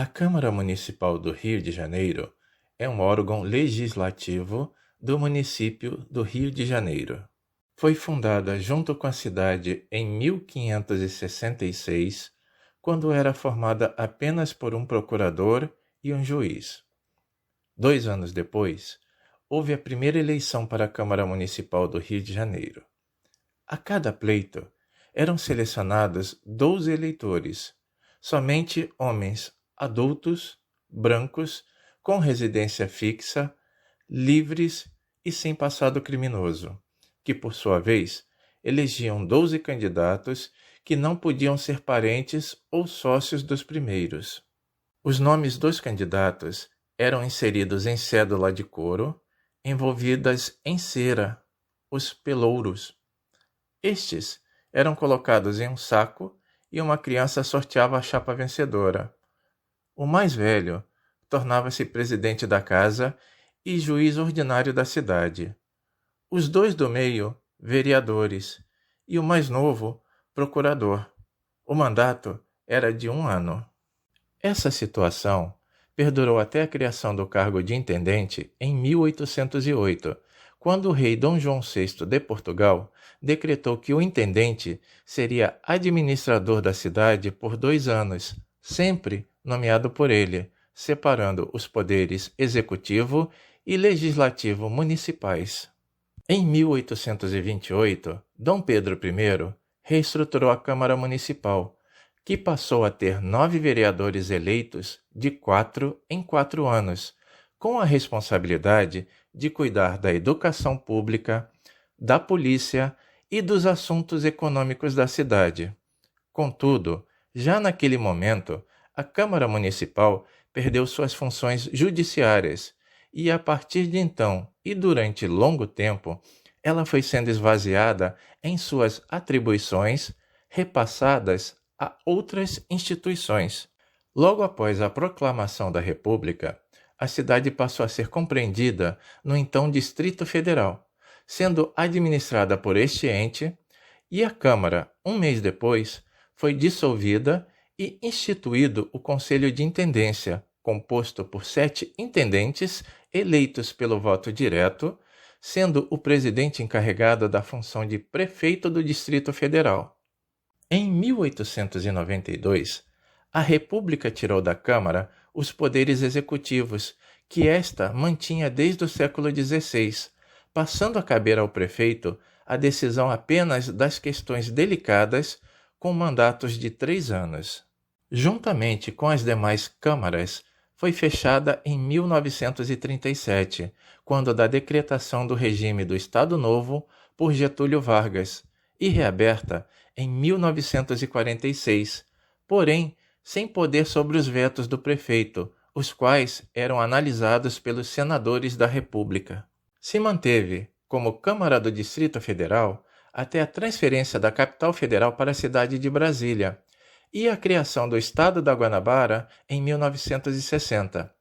A Câmara Municipal do Rio de Janeiro é um órgão legislativo do município do Rio de Janeiro. Foi fundada junto com a cidade em 1566, quando era formada apenas por um procurador e um juiz. 2 anos depois, houve a primeira eleição para a Câmara Municipal do Rio de Janeiro. A cada pleito, eram selecionados 12 eleitores, somente homens adultos, brancos, com residência fixa, livres e sem passado criminoso, que, por sua vez, elegiam 12 candidatos que não podiam ser parentes ou sócios dos primeiros. Os nomes dos candidatos eram inseridos em cédula de couro, envolvidas em cera, os pelouros. Estes eram colocados em um saco e uma criança sorteava a chapa vencedora. O mais velho tornava-se presidente da casa e juiz ordinário da cidade. Os 2 do meio, vereadores, e o mais novo, procurador. O mandato era de 1 ano. Essa situação perdurou até a criação do cargo de intendente em 1808, quando o rei Dom João VI de Portugal decretou que o intendente seria administrador da cidade por 2 anos, sempre nomeado por ele, separando os poderes executivo e legislativo municipais. Em 1828, Dom Pedro I reestruturou a Câmara Municipal, que passou a ter 9 vereadores eleitos de 4 em 4 anos, com a responsabilidade de cuidar da educação pública, da polícia e dos assuntos econômicos da cidade. Contudo, já naquele momento, a Câmara Municipal perdeu suas funções judiciárias e, a partir de então e durante longo tempo, ela foi sendo esvaziada em suas atribuições, repassadas a outras instituições. Logo após a proclamação da República, a cidade passou a ser compreendida no então Distrito Federal, sendo administrada por este ente, e a Câmara, 1 mês depois, foi dissolvida e instituído o Conselho de Intendência, composto por 7 intendentes eleitos pelo voto direto, sendo o presidente encarregado da função de prefeito do Distrito Federal. Em 1892, a República tirou da Câmara os poderes executivos, que esta mantinha desde o século XVI, passando a caber ao prefeito a decisão apenas das questões delicadas, com mandatos de 3 anos. Juntamente com as demais câmaras, foi fechada em 1937, quando da decretação do regime do Estado Novo por Getúlio Vargas, e reaberta em 1946, porém sem poder sobre os vetos do prefeito, os quais eram analisados pelos senadores da República. Se manteve como Câmara do Distrito Federal até a transferência da capital federal para a cidade de Brasília e a criação do Estado da Guanabara em 1960.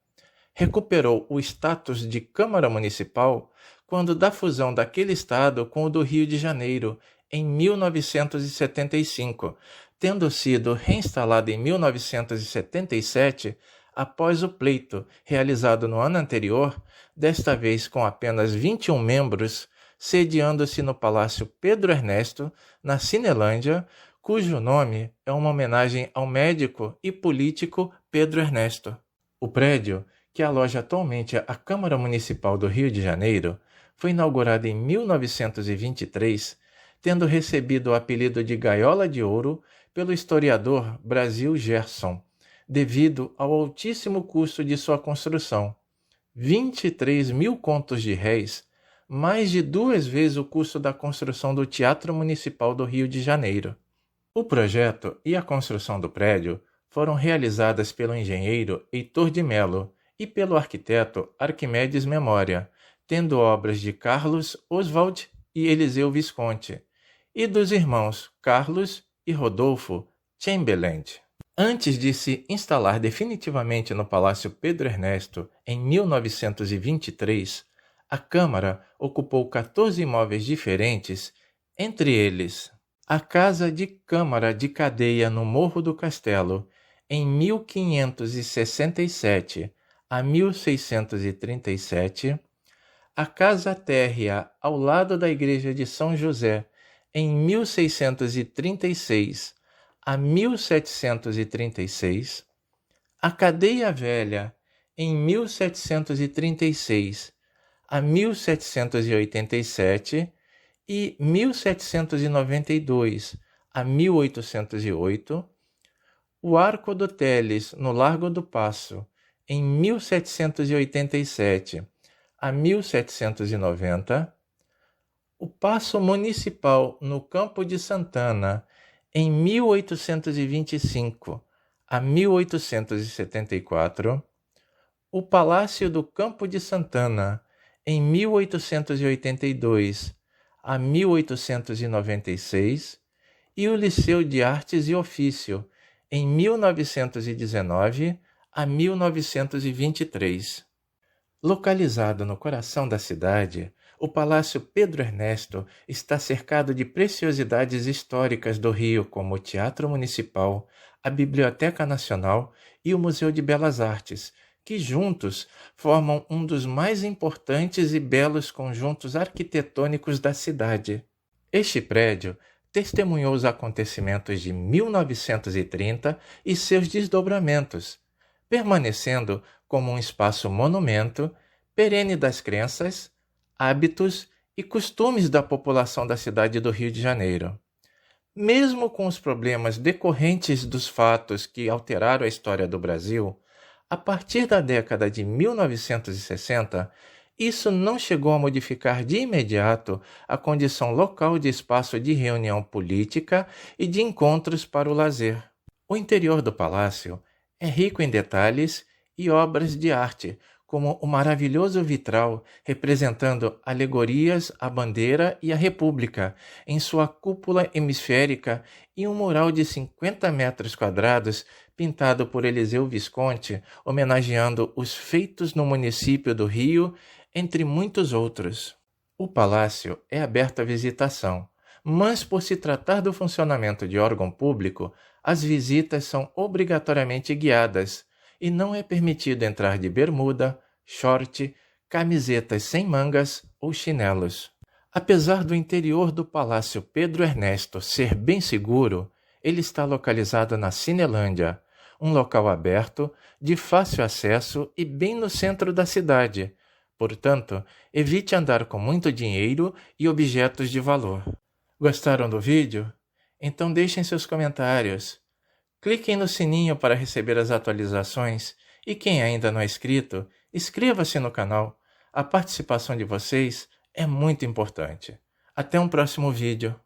Recuperou o status de Câmara Municipal quando da fusão daquele estado com o do Rio de Janeiro, em 1975, tendo sido reinstalada em 1977 após o pleito realizado no ano anterior, desta vez com apenas 21 membros, sediando-se no Palácio Pedro Ernesto, na Cinelândia, cujo nome é uma homenagem ao médico e político Pedro Ernesto. O prédio, que aloja atualmente a Câmara Municipal do Rio de Janeiro, foi inaugurado em 1923, tendo recebido o apelido de Gaiola de Ouro pelo historiador Brasil Gerson, devido ao altíssimo custo de sua construção. 23 mil contos de réis, mais de 2 vezes o custo da construção do Teatro Municipal do Rio de Janeiro. O projeto e a construção do prédio foram realizadas pelo engenheiro Heitor de Mello e pelo arquiteto Arquimedes Memória, tendo obras de Carlos Oswald e Eliseu Visconti, e dos irmãos Carlos e Rodolfo Chamberlain. Antes de se instalar definitivamente no Palácio Pedro Ernesto em 1923, a Câmara ocupou 14 imóveis diferentes, entre eles a Casa de Câmara de Cadeia no Morro do Castelo, em 1567 a 1637, a Casa Térrea ao lado da Igreja de São José, em 1636 a 1736, a Cadeia Velha, em 1736 a 1787 e 1792 a 1808, o Arco do Teles, no Largo do Paço, em 1787 a 1790, o Paço Municipal no Campo de Santana, em 1825 a 1874, o Palácio do Campo de Santana, em 1882 a 1896, e o Liceu de Artes e Ofício, em 1919 a 1923. Localizado no coração da cidade, o Palácio Pedro Ernesto está cercado de preciosidades históricas do Rio, como o Teatro Municipal, a Biblioteca Nacional e o Museu de Belas Artes, que juntos formam um dos mais importantes e belos conjuntos arquitetônicos da cidade. Este prédio testemunhou os acontecimentos de 1930 e seus desdobramentos, permanecendo como um espaço monumento perene das crenças, hábitos e costumes da população da cidade do Rio de Janeiro. Mesmo com os problemas decorrentes dos fatos que alteraram a história do Brasil, a partir da década de 1960, isso não chegou a modificar de imediato a condição local de espaço de reunião política e de encontros para o lazer. O interior do palácio é rico em detalhes e obras de arte, como o maravilhoso vitral representando alegorias à bandeira e à República em sua cúpula hemisférica e um mural de 50 metros quadrados pintado por Eliseu Visconti, homenageando os feitos no município do Rio, entre muitos outros. O palácio é aberto à visitação, mas por se tratar do funcionamento de órgão público, as visitas são obrigatoriamente guiadas e não é permitido entrar de bermuda, short, camisetas sem mangas ou chinelos. Apesar do interior do Palácio Pedro Ernesto ser bem seguro, ele está localizado na Cinelândia, um local aberto, de fácil acesso e bem no centro da cidade. Portanto, evite andar com muito dinheiro e objetos de valor. Gostaram do vídeo? Então deixem seus comentários. Cliquem no sininho para receber as atualizações e quem ainda não é inscrito, inscreva-se no canal. A participação de vocês é muito importante. Até um próximo vídeo.